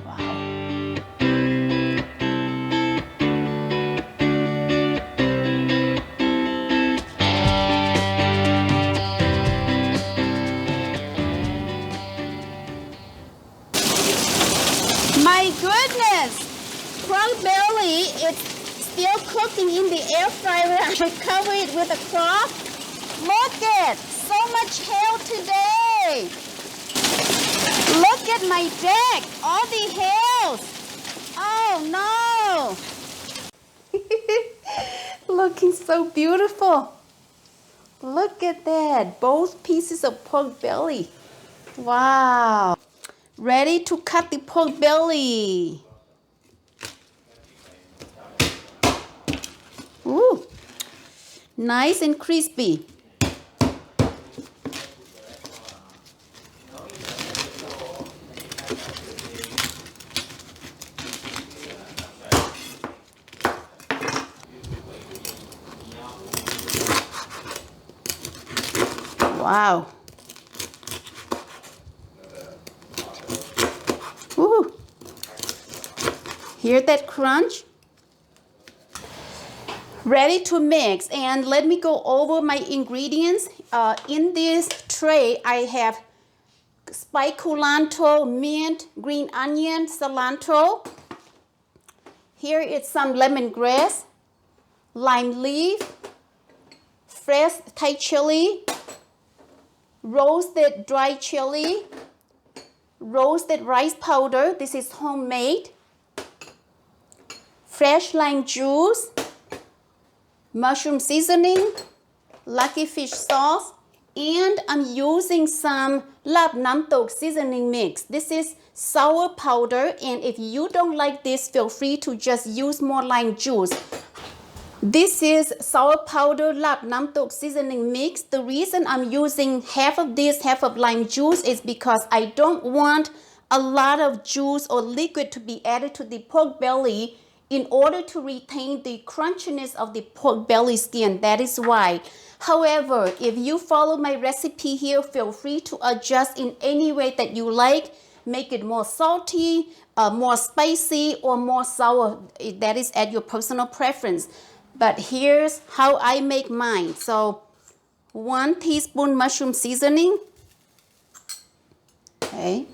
Wow. My goodness! Pork belly is still cooking in the air fryer. I cover it with a cloth. Look at so much hair today. Look at my back, all the hairs. Oh no. Looking so beautiful. Look at that, both pieces of pork belly. Wow. Ready to cut the pork belly. Ooh, nice and crispy. Wow. Ooh. Hear that crunch? Ready to mix, and let me go over my ingredients. In this tray, I have spiced culantro, mint, green onion, cilantro. Here is some lemongrass, lime leaf, fresh Thai chili, roasted dry chili, roasted rice powder. This is homemade. Fresh lime juice, mushroom seasoning, lucky fish sauce, and I'm using some Laab Namtok seasoning mix. This is sour powder, and if you don't like this, feel free to just use more lime juice. This is sour powder Laab Namtok seasoning mix. The reason I'm using half of this, half of lime juice is because I don't want a lot of juice or liquid to be added to the pork belly in order to retain the crunchiness of the pork belly skin. That is why. However, if you follow my recipe here, feel free to adjust in any way that you like. Make it more salty, more spicy, or more sour. That is at your personal preference. But here's how I make mine. So 1 teaspoon mushroom seasoning. Okay.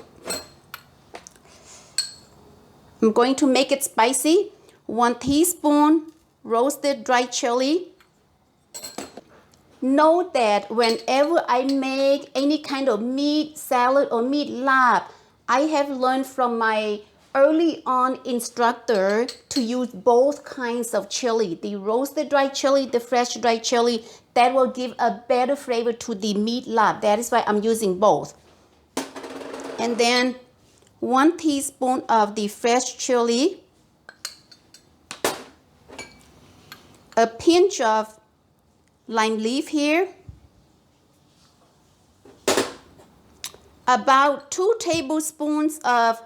I'm going to make it spicy. 1 teaspoon roasted dry chili. Note that whenever I make any kind of meat salad or meat lab, I have learned from my early on instructor to use both kinds of chili. The roasted dry chili, the fresh dry chili, that will give a better flavor to the meat lab. That is why I'm using both. And then 1 teaspoon of the fresh chili. A pinch of lime leaf here. About 2 tablespoons of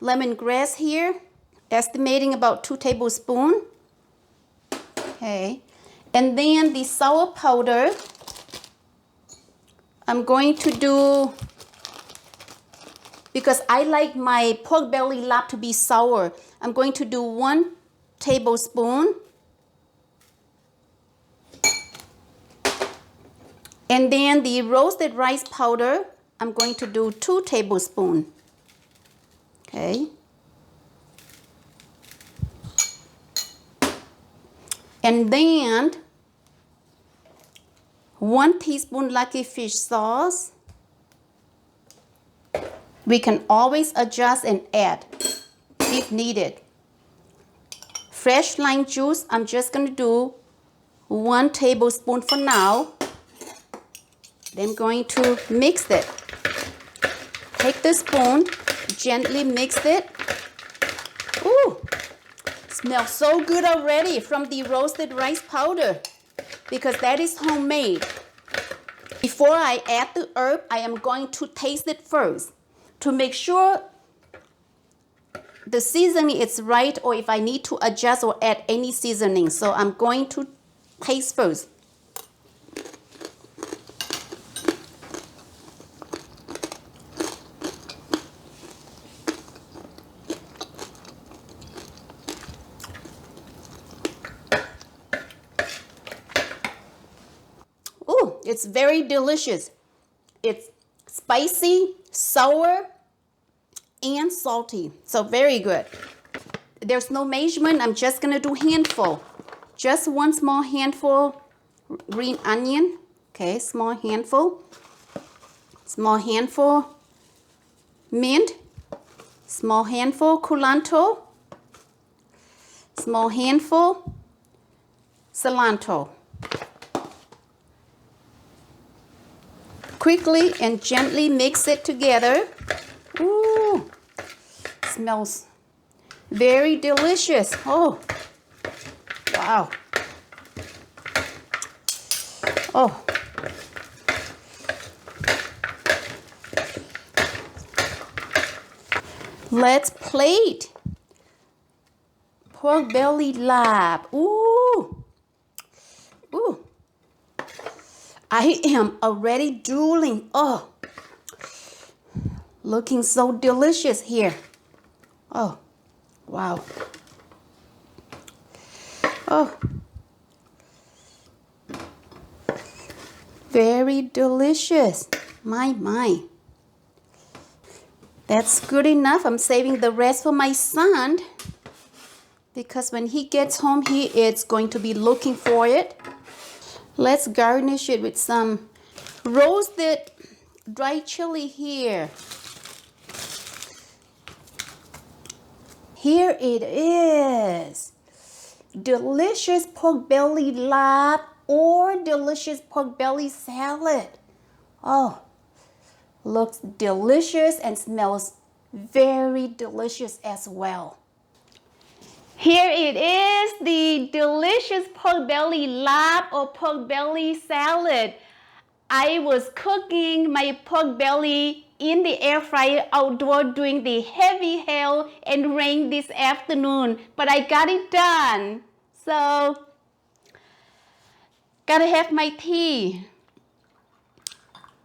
lemongrass here. Estimating about 2 tablespoons. Okay. And then the sour powder. I'm going to do, because I like my pork belly lap to be sour, I'm going to do 1 tablespoon. And then the roasted rice powder, I'm going to do 2 tablespoons. Okay. And then 1 teaspoon lucky fish sauce. We can always adjust and add if needed. Fresh lime juice, I'm just going to do 1 tablespoon for now. Then I'm going to mix it. Take the spoon, gently mix it. Ooh, smells so good already from the roasted rice powder, because that is homemade. Before I add the herb, I am going to taste it first to make sure the seasoning is right, or if I need to adjust or add any seasoning. So I'm going to taste first. It's very delicious. It's spicy, sour, and salty. So very good. There's no measurement. I'm just gonna do handful. Just one small handful green onion. Okay, small handful. Small handful mint. Small handful culantro. Small handful cilantro. Quickly and gently mix it together. Ooh, smells very delicious. Oh, wow. Oh. Let's plate. Pork belly lab. Ooh. Ooh. I am already drooling. Oh. Looking so delicious here. Oh. Wow. Oh. Very delicious. My. That's good enough. I'm saving the rest for my son because when he gets home, he is going to be looking for it. Let's garnish it with some roasted dried chili here. Here it is. Delicious pork belly lab or delicious pork belly salad. Oh, looks delicious and smells very delicious as well. Here it is, the delicious pork belly lab or pork belly salad. I was cooking my pork belly in the air fryer outdoor during the heavy hail and rain this afternoon, but I got it done. So, gotta have my tea.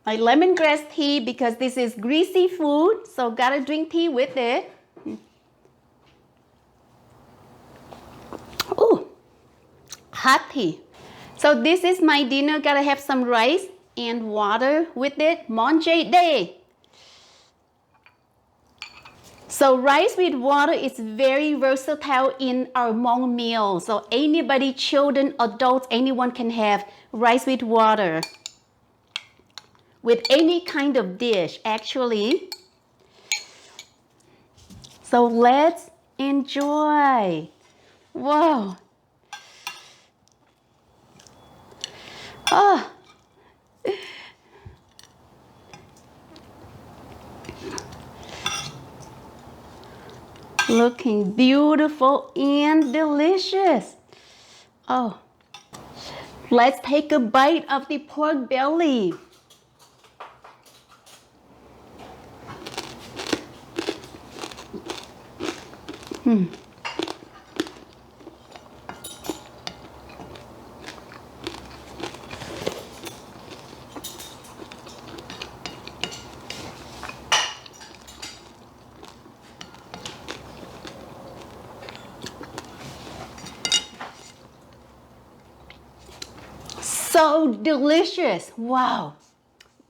My lemongrass tea because this is greasy food, so gotta drink tea with it. Oh, hot tea. So this is my dinner. Gotta have some rice and water with it. Manger day. So rice with water is very versatile in our Hmong meal. So anybody, children, adults, anyone can have rice with water. With any kind of dish, actually. So let's enjoy. Wow. Oh. Looking beautiful and delicious. Oh. Let's take a bite of the pork belly. So delicious. Wow.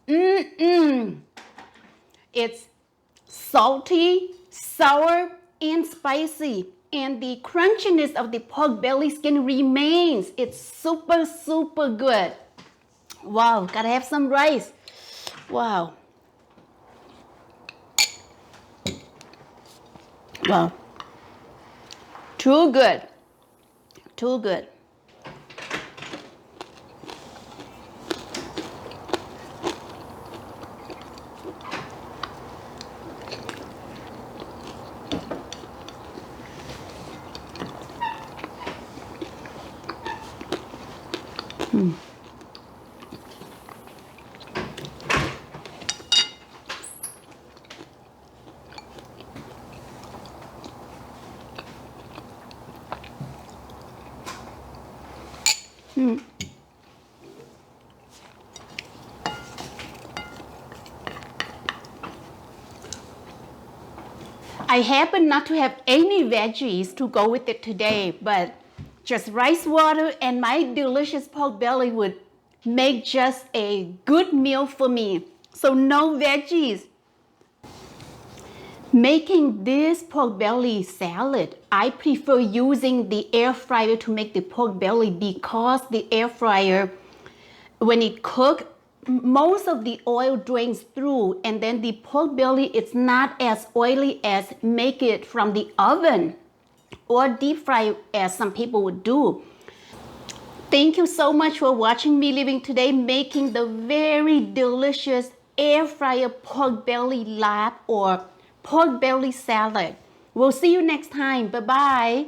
It's salty, sour, and spicy. And the crunchiness of the pork belly skin remains. It's super, super good. Wow, gotta have some rice. Wow. Wow. Too good. Too good. I happen not to have any veggies to go with it today, but just rice water and my delicious pork belly would make just a good meal for me. So no veggies. Making this pork belly salad, I prefer using the air fryer to make the pork belly because the air fryer, when it cooks, most of the oil drains through, and then the pork belly is not as oily as make it from the oven or deep fry as some people would do. Thank you so much for watching me living today, making the very delicious air fryer pork belly lap or pork belly salad. We'll see you next time. Bye-bye.